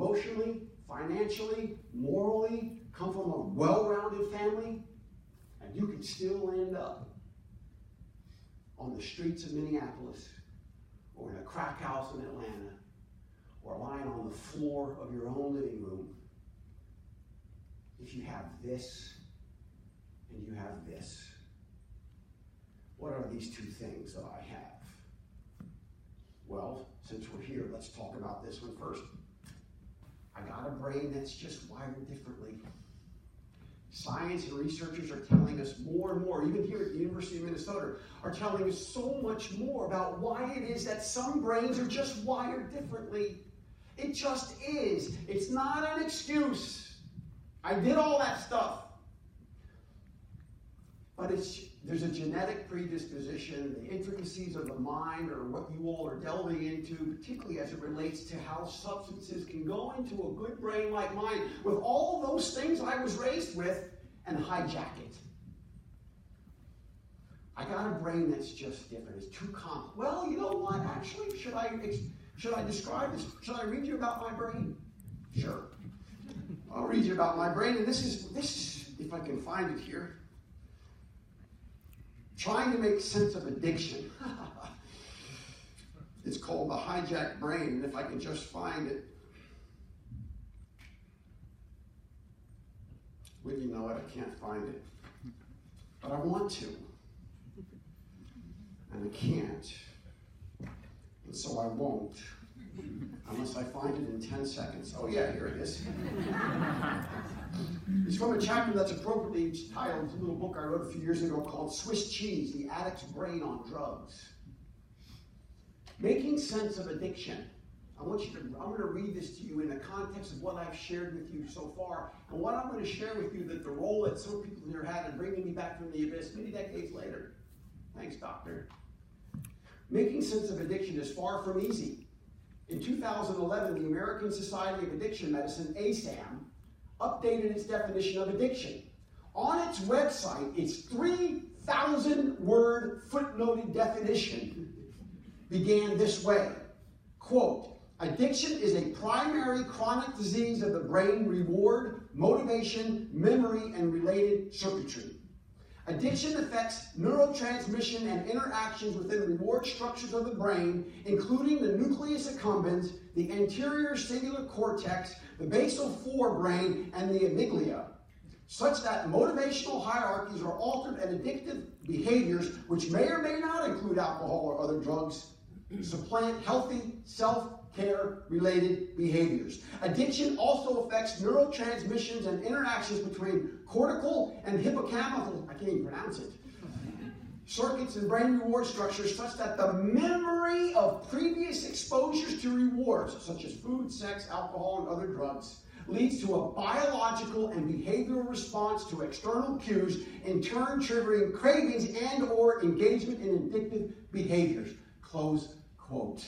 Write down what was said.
emotionally, financially, morally, come from a well-rounded family, and you can still end up on the streets of Minneapolis, or in a crack house in Atlanta, or lying on the floor of your own living room, if you have this and you have this. What are these two things that I have? Well, since we're here, let's talk about this one first. I got a brain that's just wired differently. Science and researchers are telling us more and more, even here at the University of Minnesota, are telling us so much more about why it is that some brains are just wired differently. It just is. It's not an excuse. I did all that stuff. But there's a genetic predisposition. The intricacies of the mind are what you all are delving into, particularly as it relates to how substances can go into a good brain like mine with all those things I was raised with and hijack it. I got a brain that's just different. It's too complex. Well, you know what? Actually, should I describe this? Should I read you about my brain? Sure. I'll read you about my brain, and this is if I can find it here. Trying to make sense of addiction. It's called the hijacked brain, and if I can just find it. Well, you know what? I can't find it. But I want to. And I can't. And so I won't. Unless I find it in 10 seconds. Oh yeah, here it is. It's from a chapter that's appropriately titled, it's a little book I wrote a few years ago called Swiss Cheese, The Addict's Brain on Drugs. Making sense of addiction. I'm going to read this to you in the context of what I've shared with you so far, and what I'm going to share with you that the role that some people here had in bringing me back from the abyss many decades later. Thanks, doctor. Making sense of addiction is far from easy. In 2011, the American Society of Addiction Medicine, ASAM, updated its definition of addiction. On its website, its 3,000-word footnoted definition began this way, quote, addiction is a primary chronic disease of the brain reward, motivation, memory, and related circuitry. Addiction affects neurotransmission and interactions within reward structures of the brain, including the nucleus accumbens, the anterior cingulate cortex, the basal forebrain, and the amygdala, such that motivational hierarchies are altered and addictive behaviors, which may or may not include alcohol or other drugs, supplant healthy self-care related behaviors. Addiction also affects neurotransmissions and interactions between cortical and hippocampal, I can't even pronounce it, circuits and brain reward structures, such that the memory of previous exposures to rewards, such as food, sex, alcohol, and other drugs, leads to a biological and behavioral response to external cues, in turn triggering cravings and or engagement in addictive behaviors. Close quote.